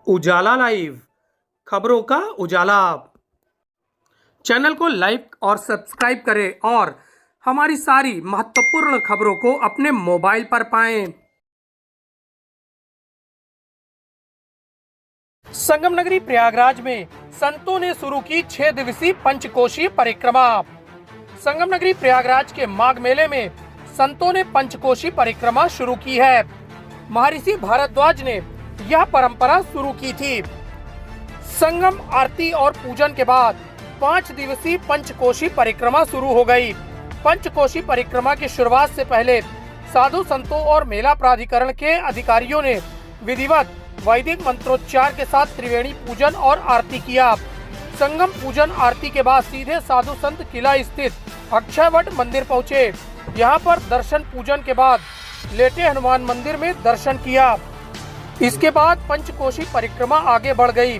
उजाला live, खबरों का उजाला। Channel को लाइक और सब्सक्राइब करें और हमारी सारी महत्वपूर्ण खबरों को अपने मोबाइल पर पाएं। संगम नगरी प्रयागराज में संतों ने शुरू की 6 दिवसीय पंचकोशीय परिक्रमा। संगम नगरी प्रयागराज के माघ मेले में संतों ने पंचकोशीय परिक्रमा शुरू की है। महर्षि भारद्वाज ने यह परंपरा शुरू की थी। संगम आरती और पूजन के बाद 5 दिवसीय पंचकोशीय परिक्रमा शुरू हो गई। पंचकोशीय परिक्रमा की शुरुआत से पहले साधु संतों और मेला प्राधिकरण के अधिकारियों ने विधिवत वैदिक मंत्रोच्चार के साथ त्रिवेणी पूजन और आरती किया। संगम पूजन आरती के बाद सीधे साधु संत किला स्थित अक्षयवट मंदिर पहुँचे। यहाँ पर दर्शन पूजन के बाद लेटे हनुमान मंदिर में दर्शन किया। इसके बाद पंचकोशीय परिक्रमा आगे बढ़ गई।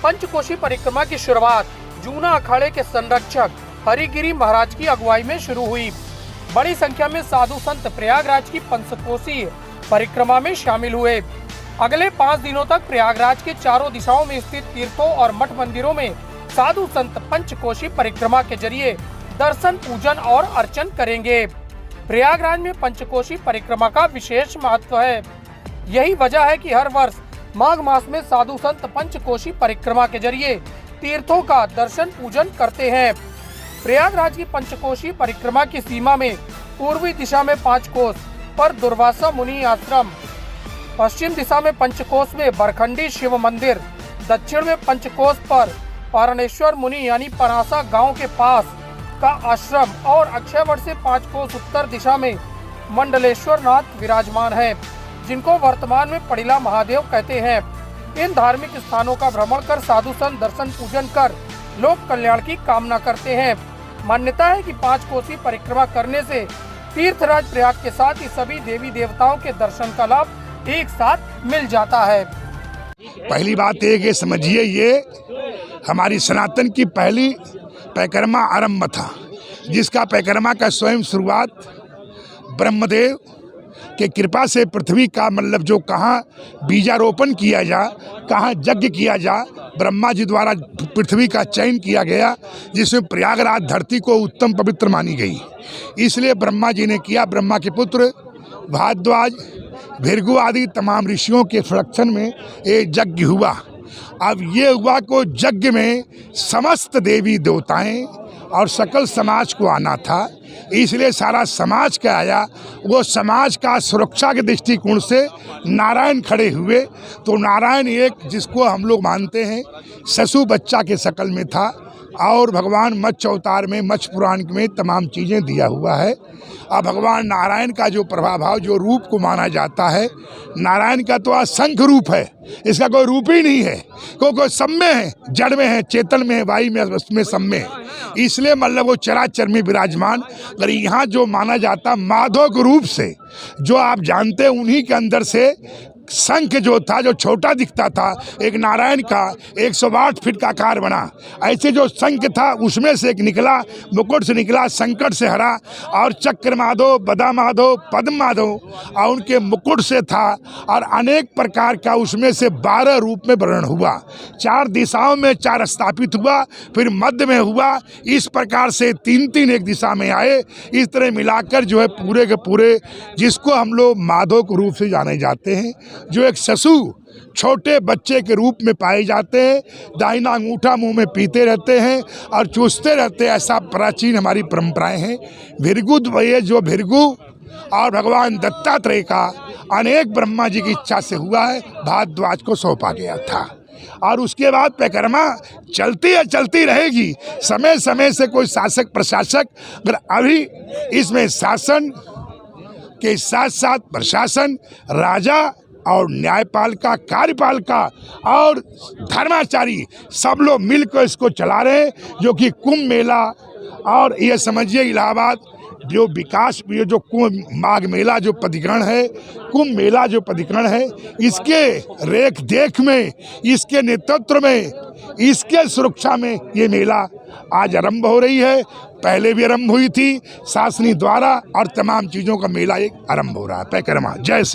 पंचकोशीय परिक्रमा की शुरुआत जूना अखाड़े के संरक्षक हरिगिरी महाराज की अगुवाई में शुरू हुई। बड़ी संख्या में साधु संत प्रयागराज की पंचकोशीय परिक्रमा में शामिल हुए। अगले 5 दिनों तक प्रयागराज के चारों दिशाओं में स्थित तीर्थों और मठ मंदिरों में साधु संत पंचकोशीय परिक्रमा के जरिए दर्शन, पूजन और अर्चन करेंगे। प्रयागराज में पंचकोशीय परिक्रमा का विशेष महत्व है। यही वजह है कि हर वर्ष माघ मास में साधु संत पंचकोशीय परिक्रमा के जरिए तीर्थों का दर्शन पूजन करते हैं। प्रयागराज की पंचकोशीय परिक्रमा की सीमा में पूर्वी दिशा में 5 कोस पर दुर्वासा मुनि आश्रम, पश्चिम दिशा में पंचकोश में बरखंडी शिव मंदिर, दक्षिण में पंचकोश पर पारणेश्वर मुनि यानी पनासा गांव के पास का आश्रम और अक्षयवट से 5 कोस उत्तर दिशा में मंडलेश्वर नाथ विराजमान है, जिनको वर्तमान में पड़िला महादेव कहते हैं। इन धार्मिक स्थानों का भ्रमण कर साधु संत दर्शन पूजन कर लोक कल्याण की कामना करते हैं। मान्यता है कि 5 कोसी परिक्रमा करने से तीर्थराज प्रयाग के साथ ही सभी देवी देवताओं के दर्शन का लाभ एक साथ मिल जाता है। पहली बात एक ये समझिए, ये हमारी सनातन की पहली परिक्रमा आरंभ था, जिसका परिक्रमा का स्वयं शुरुआत ब्रह्मदेव के कृपा से पृथ्वी का मतलब जो कहाँ बीजारोपण किया जा, कहाँ यज्ञ किया जा, ब्रह्मा जी द्वारा पृथ्वी का चयन किया गया, जिसमें प्रयागराज धरती को उत्तम पवित्र मानी गई। इसलिए ब्रह्मा जी ने किया। ब्रह्मा के पुत्र भारद्वाज, भृगु आदि तमाम ऋषियों के संरक्षण में एक यज्ञ हुआ। अब ये हुआ को यज्ञ में समस्त देवी देवताएं और सकल समाज को आना था, इसलिए सारा समाज का आया। वो समाज का सुरक्षा के दृष्टिकोण से नारायण खड़े हुए। तो नारायण एक जिसको हम लोग मानते हैं ससु बच्चा के शकल में था, और भगवान मत्स्य अवतार में मत्स्य पुराण में तमाम चीज़ें दिया हुआ है। अब भगवान नारायण का जो प्रभाव जो रूप को माना जाता है, नारायण का तो असंख्य रूप है, इसका कोई रूप ही नहीं है। कोई सब में है, जड़ में है, चेतन में है, वायु में, उसमें सब में है। इसलिए मतलब वो चराचर में विराजमान। अगर यहाँ जो माना जाता माधव के रूप से जो आप जानते हैं, उन्हीं के अंदर से शंख जो था, जो छोटा दिखता था, एक नारायण का 108 फीट का आकार बना। ऐसे जो शंख था उसमें से एक निकला, मुकुट से निकला, संकट से हरा, और चक्र माधव, बदा माधव, पद्म माधव, और उनके मुकुट से था। और अनेक प्रकार का उसमें से 12 रूप में वर्णन हुआ। 4 दिशाओं में 4 स्थापित हुआ, फिर मध्य में हुआ। इस प्रकार से 3-3 एक दिशा में आए। इस तरह मिलाकर जो है पूरे के पूरे, जिसको हम लोग माधव के रूप से जाने जाते हैं, जो एक ससु छोटे बच्चे के रूप में पाए जाते हैं, दाहिना अंगूठा मुंह में पीते रहते हैं और चूसते रहते हैं, ऐसा प्राचीन हमारी परंपराएं हैं। भृगु द्वय जो भृगु और भगवान दत्तात्रेय का अनेक ब्रह्मा जी की इच्छा से हुआ है, भारद्वाज को सौंपा गया था। और उसके बाद परिक्रमा चलती रहेगी। समय समय से कोई शासक प्रशासक, अगर अभी इसमें शासन के साथ साथ प्रशासन, राजा और न्यायपालिका, कार्यपालिका और धर्माचारी सब लोग मिलकर इसको चला रहे हैं, जो कि कुंभ मेला और ये समझिए इलाहाबाद जो विकास, ये जो कुंभ माघ मेला जो प्राधिकरण है, कुंभ मेला जो प्राधिकरण है, इसके रेख देख में, इसके नेतृत्व में, इसके सुरक्षा में ये मेला आज आरंभ हो रही है। पहले भी आरंभ हुई थी शासनी द्वारा, और तमाम चीज़ों का मेला एक आरंभ हो रहा है। परिक्रमा। जय श्री